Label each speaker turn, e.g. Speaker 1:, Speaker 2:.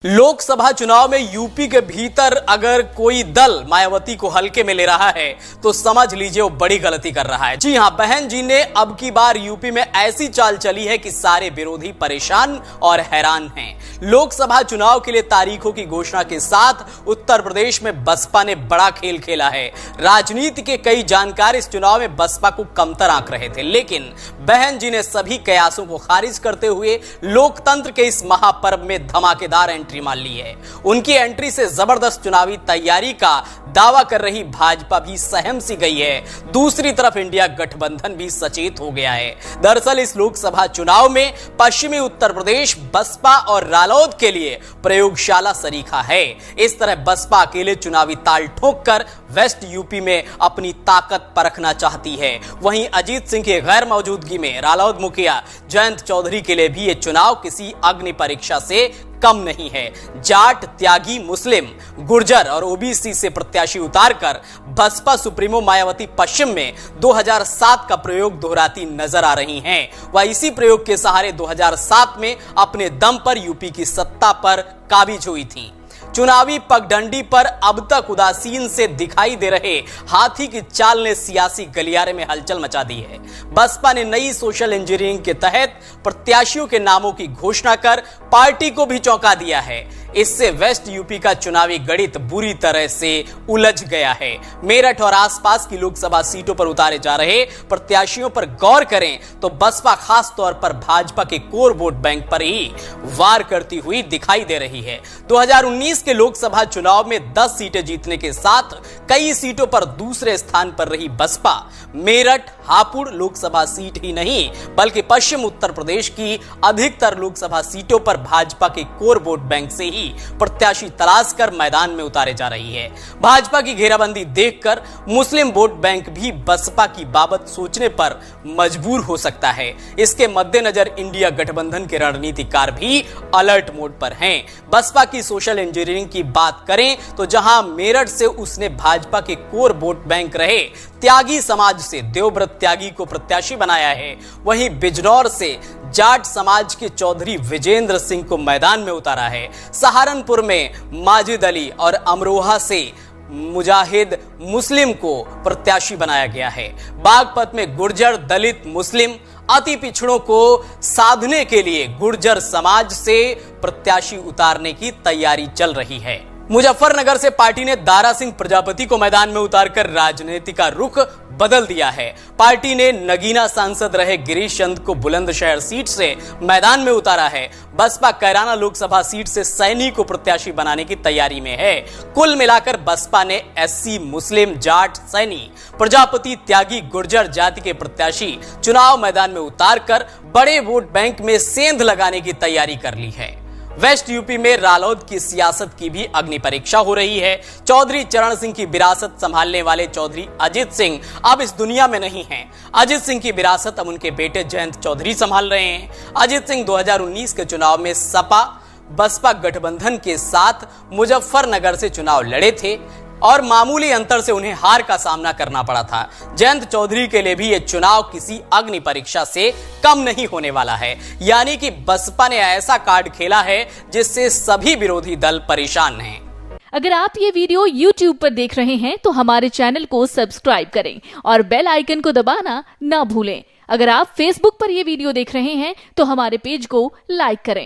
Speaker 1: लोकसभा चुनाव में यूपी के भीतर अगर कोई दल मायावती को हल्के में ले रहा है तो समझ लीजिए वो बड़ी गलती कर रहा है। जी हां, बहन जी ने अब की बार यूपी में ऐसी चाल चली है कि सारे विरोधी परेशान और हैरान हैं। लोकसभा चुनाव के लिए तारीखों की घोषणा के साथ उत्तर प्रदेश में बसपा ने बड़ा खेल खेला है। राजनीति के कई जानकार इस चुनाव में बसपा को कमतर आंक रहे थे, लेकिन बहन जी ने सभी कयासों को खारिज करते हुए लोकतंत्र के इस महापर्व में धमाकेदार एंट्री मार ली है। उनकी एंट्री से जबरदस्त चुनावी तैयारी का दावा कर रही भाजपा भी सहम सी गई है। दूसरी तरफ इंडिया गठबंधन भी सचेत हो गया है। दरअसल इस लोकसभा चुनाव में पश्चिमी उत्तर प्रदेश बसपा और रालोद के लिए प्रयोगशाला सरीखा है। इस तरह बसपा अकेले चुनावी ताल ठोक कर वेस्ट यूपी में अपनी ताकत परखना चाहती है। वहीं अजीत सिंह की गैर मौजूदगी में रालोद मुखिया जयंत चौधरी के लिए भी यह चुनाव किसी अग्नि परीक्षा से कम नहीं है। जाट, त्यागी, मुस्लिम, गुर्जर और ओबीसी से प्रत्याशी उतारकर बसपा सुप्रीमो मायावती पश्चिम में 2007 का प्रयोग दोहराती नजर आ रही हैं। वह इसी प्रयोग के सहारे 2007 में अपने दम पर यूपी की सत्ता पर काबिज हुई थी। चुनावी पगडंडी पर अब तक उदासीन से दिखाई दे रहे हाथी की चाल ने सियासी गलियारे में हलचल मचा दी है। बसपा ने नई सोशल इंजीनियरिंग के तहत प्रत्याशियों के नामों की घोषणा कर पार्टी को भी चौंका दिया है। इससे वेस्ट यूपी का चुनावी गणित बुरी तरह से उलझ गया है। मेरठ और आसपास की लोकसभा सीटों पर उतारे जा रहे प्रत्याशियों पर गौर करें तो बसपा खास तौर पर भाजपा के कोर वोट बैंक पर ही वार करती हुई दिखाई दे रही है। 2019 के लोकसभा चुनाव में 10 सीटें जीतने के साथ कई सीटों पर दूसरे स्थान पर रही बसपा मेरठ, हापुड़ लोकसभा सीट ही नहीं बल्कि पश्चिम उत्तर प्रदेश की अधिकतर लोकसभा सीटों पर भाजपा के कोर वोट बैंक से ही प्रत्याशी तलाश कर मैदान में उतारे जा रही है। भाजपा की घेराबंदी देखकर मुस्लिम वोट बैंक भी बसपा की बाबत सोचने पर मजबूर हो सकता है। इसके मद्देनजर इंडिया गठबंधन के रणनीतिकार भी अलर्ट मोड पर हैं। बसपा की सोशल इंजीनियरिंग की बात करें तो जहां मेरठ से उसने भाजपा के कोर वोट बैंक रहे त्यागी समाज से देवव्रत त्यागी को प्रत्याशी बनाया है, वहीं बिजनौर से जाट समाज के चौधरी विजेंद्र सिंह को मैदान में उतारा है। सहारनपुर में माजिद अली और अमरोहा से मुजाहिद मुस्लिम को प्रत्याशी बनाया गया है। बागपत में गुर्जर, दलित, मुस्लिम, अति पिछड़ों को साधने के लिए गुर्जर समाज से प्रत्याशी उतारने की तैयारी चल रही है। मुजफ्फरनगर से पार्टी ने दारा सिंह प्रजापति को मैदान में उतारकर राजनीति का रुख बदल दिया है। पार्टी ने नगीना सांसद रहे गिरीश चंद को बुलंदशहर सीट से मैदान में उतारा है। बसपा कैराना लोकसभा सीट से सैनी को प्रत्याशी बनाने की तैयारी में है। कुल मिलाकर बसपा ने एससी, मुस्लिम, जाट, सैनी, प्रजापति, त्यागी, गुर्जर जाति के प्रत्याशी चुनाव मैदान में उतारकर बड़े वोट बैंक में सेंध लगाने की तैयारी कर ली है। वेस्ट यूपी में रालोद की सियासत की भी अग्नि परीक्षा हो रही है। चौधरी चरण सिंह की विरासत संभालने वाले चौधरी अजीत सिंह अब इस दुनिया में नहीं हैं। अजीत सिंह की विरासत अब उनके बेटे जयंत चौधरी संभाल रहे हैं। अजीत सिंह 2019 के चुनाव में सपा बसपा गठबंधन के साथ मुजफ्फरनगर से चुनाव लड़े थे और मामूली अंतर से उन्हें हार का सामना करना पड़ा था। जयंत चौधरी के लिए भी यह चुनाव किसी अग्नि परीक्षा से कम नहीं होने वाला है। यानी कि बसपा ने ऐसा कार्ड खेला है जिससे सभी विरोधी दल परेशान हैं।
Speaker 2: अगर आप ये वीडियो YouTube पर देख रहे हैं तो हमारे चैनल को सब्सक्राइब करें और बेल आइकन को दबाना ना भूलें। अगर आप Facebook पर ये वीडियो देख रहे हैं तो हमारे पेज को लाइक करें।